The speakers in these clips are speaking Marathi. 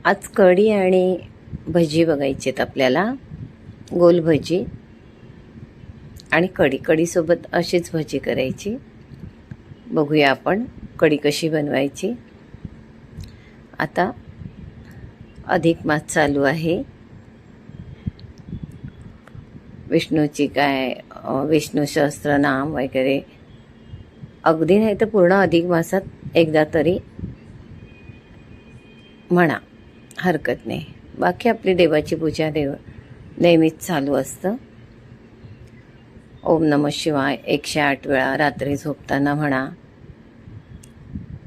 आज कढी आणि भजी बघायची आहेत आपल्याला, गोल भजी आणि कढीसोबत अशीच भजी करायची. बघूया आपण कढी कशी बनवायची. आता अधिक मास चालू आहे. विष्णूची विष्णू सहस्त्रनाम वगैरे अगदी नाही तर पूर्ण अधिक मासात एकदा तरी म्हणा, हरकत नाही. बाकी आपली देवाची पूजा नेहमीच चालू असतं. ओम नमः शिवाय 108 वेळा रात्री झोपताना म्हणा.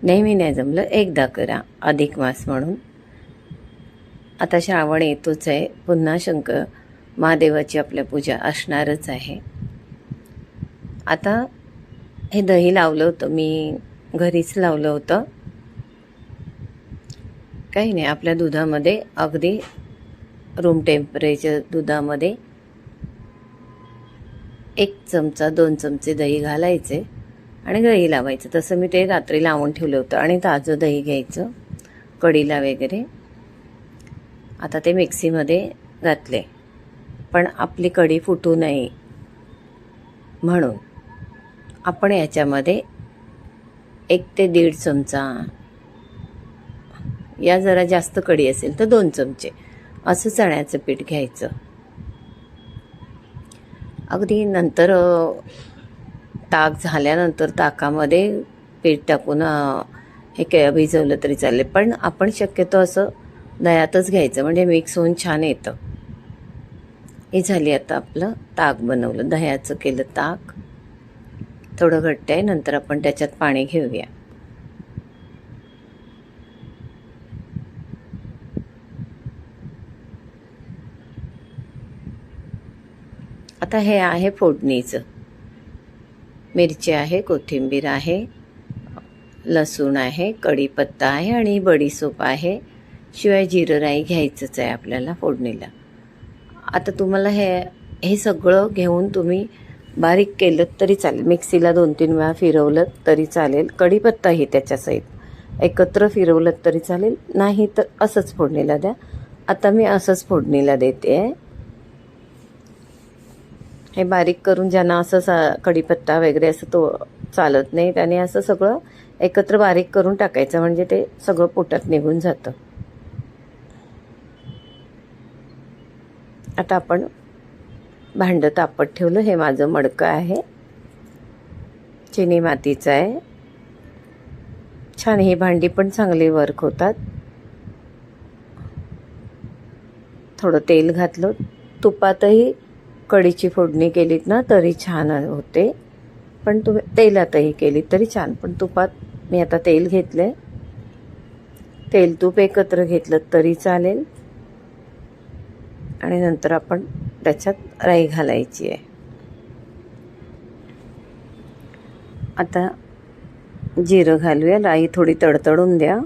नेहमी नाही जमलं एकदा करा, अधिक मास म्हणून. आता श्रावण येतोच आहे, पुन्हा शंकर महादेवाची आपल्या पूजा असणारच आहे. आता हे दही लावलं होतं मी, घरीच लावलं होतं. काही नाही, आपल्या दुधामध्ये अगदी रूम टेम्परेचर दुधामध्ये 1 चमचा 2 चमचे दही घालायचे आणि दही लावायचं. तसं मी ते रात्री लावून ठेवलं होतं आणि ताजं दही घ्यायचं कढीला वगैरे. आता ते मिक्सीमध्ये घातले, पण आपली कढी फुटू नये म्हणून आपण याच्यामध्ये 1 ते 1.5 चमचा, या जरा जास्त कढी असेल तर 2 चमचे असं चण्याचं पीठ घ्यायचं. अगदी नंतर ताक झाल्यानंतर ताकामध्ये पीठ टाकून हे भिजवलं तरी चालेल, पण आपण शक्यतो असं दह्यातच घ्यायचं, म्हणजे मिक्स होऊन छान येतं. हे झाली आता आपलं ताक बनवलं, दह्याचं केलं ताक. थोडं घट्ट आहे, नंतर आपण त्याच्यात पाणी घेऊया. आता हे आहे फोडणीचं. मिरची आहे, कोथिंबीर आहे, लसूण आहे, कढीपत्ता आहे आणि बडीशोप आहे. शिवाय जिरं राई घ्यायचंच आहे आपल्याला फोडणीला. आता तुम्हाला हे सगळं घेऊन तुम्ही बारीक केलं तरी चालेल, मिक्सीला 2-3 वेळा फिरवलं तरी चालेल. कढीपत्ताही त्याच्यासहित एकत्र फिरवलं तरी चालेल, नाही तर असंच फोडणीला द्या. आता मी असंच फोडणीला देते आहे. हे बारीक करून ज्यांना असं कढीपत्ता वगैरे असं तो चालत नाही, त्याने असं सगळं एकत्र बारीक करून टाकायचं, म्हणजे ते सगळं पोटात निघून जातं. आता आपण भांडं तापत ठेवलं. हे माझं मडकं आहे, चिनी मातीचं आहे. छान ही भांडी पण चांगली वर्क होतात. थोडं तेल घातलं, तुपातही कढीची फोडणी केलीत ना तरी छान होते, पण तुम्ही तेलातही केलीत तरी छान. पण तुपात मी आता तेल घेतले, तेल तूप एकत्र घेतलं तरी चालेल. आणि नंतर आपण त्याच्यात राई घालायची आहे. आता जिरं घालूया, राई थोडी तडतडून द्या.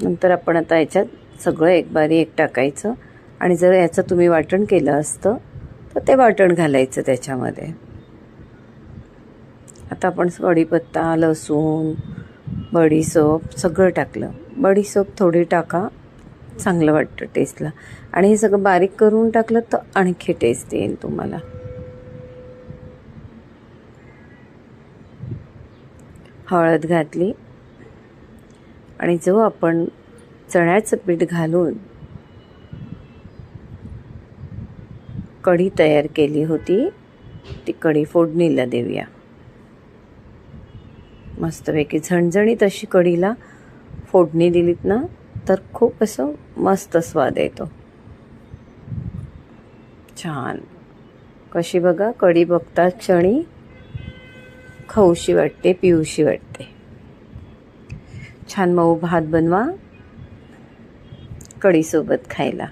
नंतर आपण आता याच्यात सगळं एक बारी एक टाकायचं, आणि जर याचं तुम्ही वाटण केलं असतं तर ते वाटण घालायचं त्याच्यामध्ये. आता आपण कढीपत्ता, लसूण, बडीशोप सगळं टाकलं. बडीशोप थोडी टाका, चांगलं वाटतं टेस्टला. आणि हे सगळं बारीक करून टाकलं तर आणखी टेस्ट येईल तुम्हाला. हळद घातली आणि जो आपण चण्याचं पीठ घालून कढी तयार केली होती ती कढी फोडणीला देऊया. मस्तपैकी झणझणीत अशी कढीला फोडणी दिलीत ना तर खूप असं मस्त स्वाद येतो. छान कशी बघा, कढी बघता क्षणी खाऊशी वाटते, पिऊशी वाटते. छान मऊ भात बनवा कढीसोबत खायला.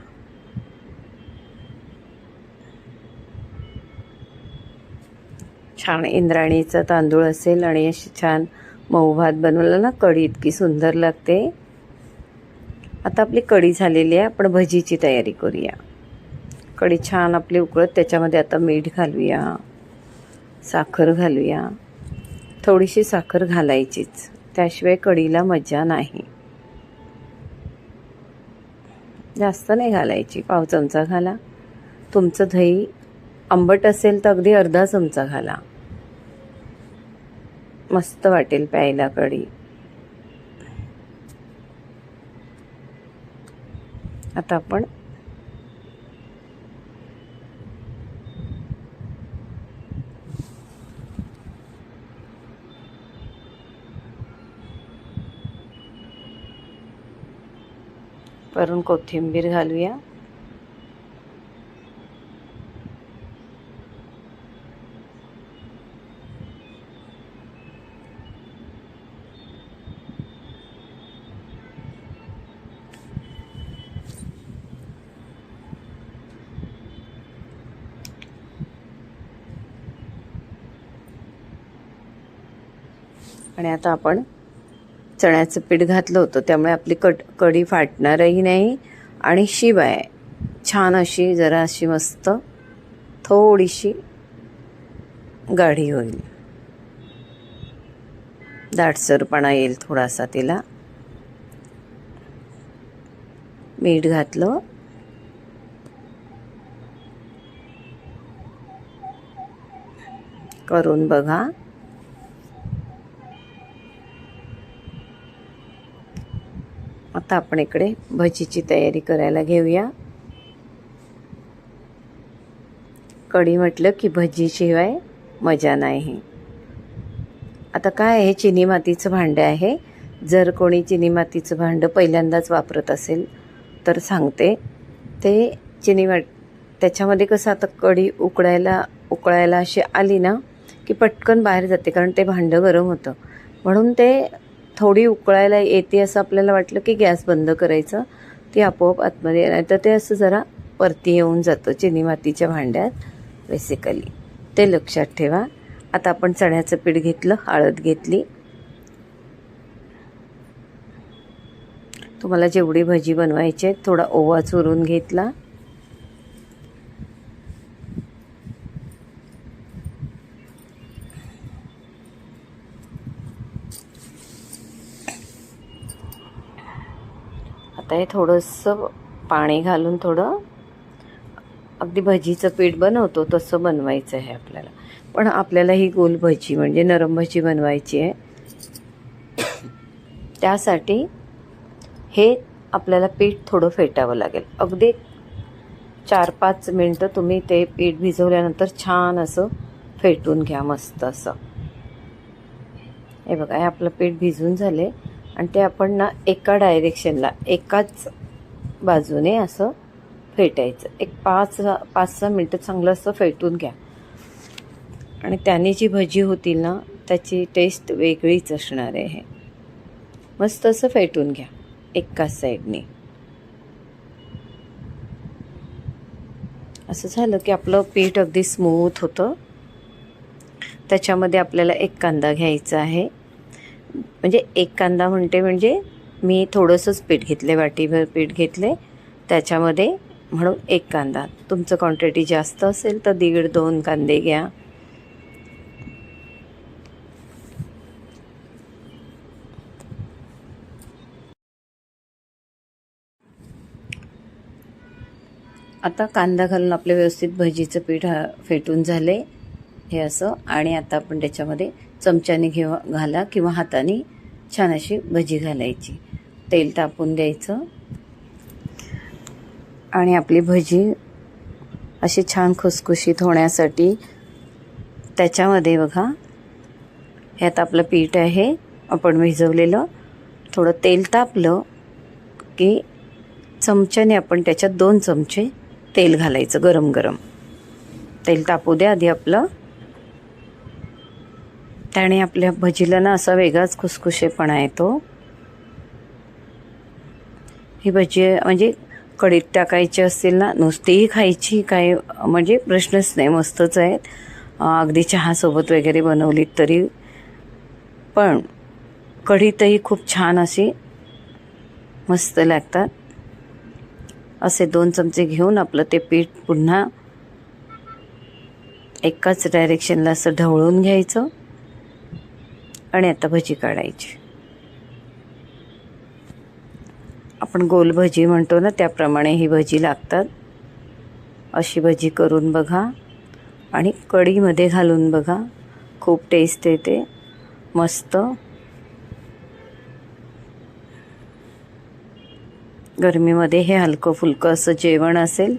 छान इंद्राणीचा तांदूळ असेल आणि अशी छान मऊ भात बनवला ना, कढी इतकी सुंदर लागते. आता आपली कढी झालेली आहे, आपण भजीची तयारी करूया. कढी छान आपली उकळत, त्याच्यामध्ये आता मीठ घालूया, साखर घालूया. थोडीशी साखर घालायचीच त्याशिवाय कढीला मजा नाही. जास्त नाही घालायची, पाव चमचा घाला. तुमचं दही आंबट असेल तर अगदी अर्धा चमचा घाला. मस्त वाटेल प्यायला कढी. आता आपण वरून कोथिंबीर घालूया. आणि आता आपण चण्याचं पीठ घातलं होतं, त्यामुळे आपली कढी फाटणारही नाही आणि शिवाय छान अशी जरा अशी मस्त थोडीशी गाढी होईल. दाटसरपणा येईल थोडासा तिला. मीठ घातलं. करून बघा. आता आपण इकडे भजीची तयारी करायला घेऊया. कढी म्हटलं की भजीशिवाय मजा नाही. आता काय आहे, चिनी मातीचं भांडं आहे. जर कोणी चिनी मातीचं भांडं पहिल्यांदाच वापरत असेल तर सांगते, ते त्याच्यामध्ये कसं आता कढी उकळायला अशी आली ना की पटकन बाहेर जाते, कारण ते भांडं गरम होतं. म्हणून ते थोडी उकळायला येते असं आपल्याला वाटलं की गॅस बंद करायचं, ती आपोआप आतमध्ये. नाही तर ते असं जरा परती येऊन जातं चिनी मातीच्या भांड्यात बेसिकली. ते लक्षात ठेवा. आता आपण चण्याचं पीठ घेतलं, हळद घेतली. तुम्हाला जेवढी भजी बनवायची आहे थोडा ओवा चुरून घेतला. आता हे थोडंसं पाणी घालून थोडं अगदी भजीचं पीठ बनवतो तसं बनवायचं आहे आपल्याला. पण आपल्याला ही गोल भजी म्हणजे नरम भजी बनवायची आहे. त्यासाठी हे आपल्याला पीठ थोडं फेटावं लागेल. अगदी 4-5 मिनटं तुम्ही ते पीठ भिजवल्यानंतर छान असं फेटून घ्या, मस्त असं. हे बघा, हे आपलं पीठ भिजून झाले आणि ते आपण ना एका डायरेक्शनला, एकाच बाजूने असं फेटायचं. एक 5-6 मिनटं चांगलं असं फेटून घ्या. आणि त्याने जी भजी होतील ना त्याची टेस्ट वेगळीच असणार आहे. मस्त असं फेटून घ्या एकाच साईडने. असं झालं की आपलं पीठ अगदी स्मूथ होतं. त्याच्यामध्ये आपल्याला एक कांदा घ्यायचा आहे. म्हणजे एक कांदा म्हणजे मी थोडंसंच पीठ घेतले, वाटीभर पीठ घेतले त्याच्यामध्ये, म्हणून एक कांदा. तुमचं क्वांटिटी जास्त असेल तर 1.5-2 कांदे घ्या. आता कांदा घालून आपले व्यवस्थित भजीचं पीठ फेटून झाले हे असं. आणि आता आपण त्याच्यामध्ये चमच्याने घाला किंवा हाताने छान अशी भजी घालायची. तेल तापून द्यायचं आणि आपली भजी अशी छान खुसखुशीत होण्यासाठी त्याच्यामध्ये बघा, हे आता आपलं पीठ आहे आपण भिजवलेलं. थोडं तेल तापलं की चमच्याने आपण त्याच्यात 2 चमचे तेल घालायचं. गरम गरम तेल तापू द्या आधी आपलं. त्याने आपल्या भजीला ना असा वेगळाच खुसखुशीपणा येतो. ही भजी म्हणजे कढीत टाकायची असतील ना, नुसतीही खायची काय म्हणजे प्रश्नच नाही, मस्तच आहेत. अगदी चहासोबत वगैरे बनवलीत तरी. पण कढीतही खूप छान अशी मस्त लागतात. असे 2 चमचे घेऊन आपलं ते पीठ पुन्हा एकाच डायरेक्शनला असं ढवळून घ्यायचं आणि आता भजी काढायची. आपण गोल भजी म्हणतो ना, त्याप्रमाणे ही भजी लागतात. अशी भजी करून बघा आणि कढीमध्ये घालून बघा, खूप टेस्ट येते मस्त. गरमीमध्ये हे हलकं फुलकं असं जेवण असेल,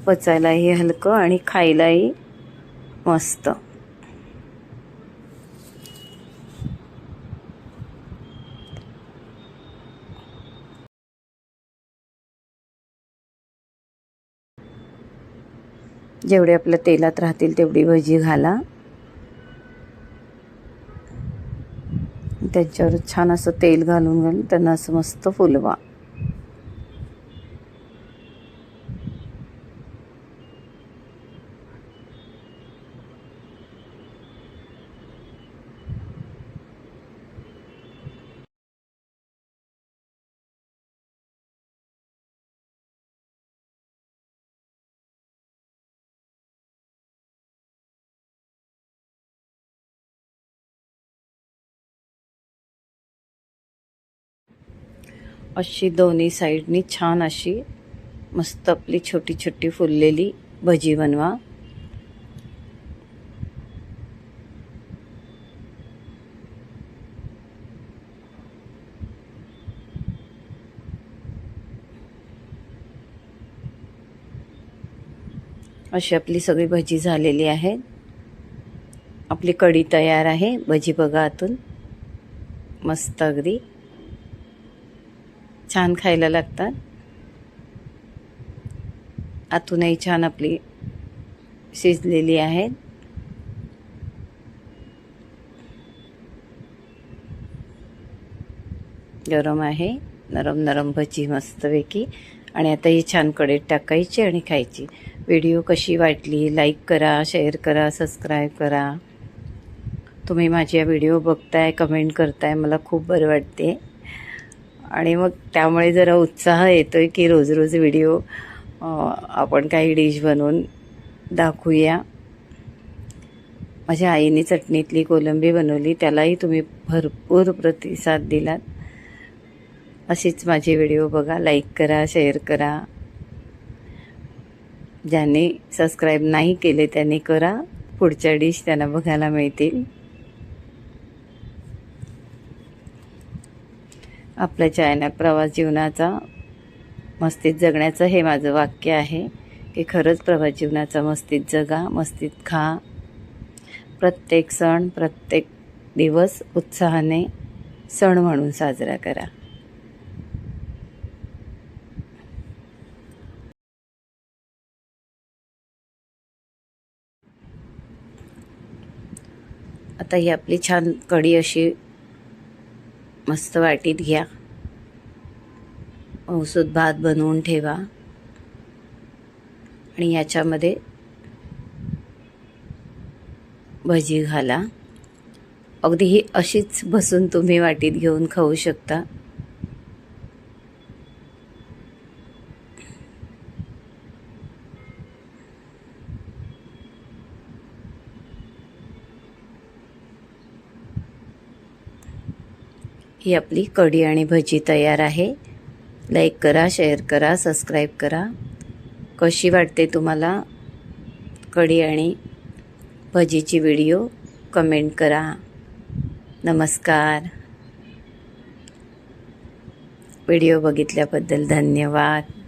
पचायलाही हलकं आणि खायलाही मस्त. जेवढे आपल्या तेलात राहतील तेवढी भजी घाला. त्याच्यावर छान असं तेल घालून त्यांना असं मस्त फुलवा. अशी दोन्ही साईडनी छान अशी मस्त आपली छोटी छोटी फुललेली भजी बनवा. अशी आपली सगळी भजी झालेली आहे. आपली कढी तयार आहे. भजी बघा आतून मस्त अगदी छान खायला लागतात. आतूनही छान आपली शिजलेली आहेत. गरम आहे, नरम नरम भजी मस्तपैकी. आणि आता ही छान कढईत टाकायची आणि खायची. व्हिडिओ कशी वाटली लाईक करा, शेअर करा, सबस्क्राईब करा. तुम्ही माझे व्हिडिओ बघताय, कमेंट करताय, मला खूप बरं वाटते. आणि मग त्यामुळे जरा उत्साह येतोय की रोज रोज व्हिडिओ आपण काही डिश बनवून दाखवूया. माझ्या आईने चटणीतली कोलंबी बनवली, त्यालाही तुम्ही भरपूर प्रतिसाद दिलात. अशीच माझे व्हिडिओ बघा, लाईक करा, शेअर करा. ज्यांनी सबस्क्राईब नाही केले त्यांनी करा, पुढच्या डिश त्यांना बघायला मिळतील. आपल्या चॅनल प्रवास जीवनाचा मस्तीत जगण्याचं हे माझं वाक्य आहे की खरंच प्रवास जीवनाचा मस्तीत जगा, मस्तीत खा. प्रत्येक सण, प्रत्येक दिवस उत्साहाने सण म्हणून साजरा करा. आता ही आपली छान कढी अशी मस्त वाटीत घ्या. मऊसूद भात बनवून ठेवा आणि याच्यामध्ये भजी घाला. अगदी ही अशीच बसून तुम्ही वाटीत घेऊन खाऊ शकता. ही आपली कढी आणि भजी तयार आहे. लाईक करा, शेअर करा, सबस्क्राईब करा. कशी वाटते तुम्हाला कढी आणि भजीची व्हिडिओ कमेंट करा. नमस्कार. व्हिडिओ बघितल्याबद्दल धन्यवाद.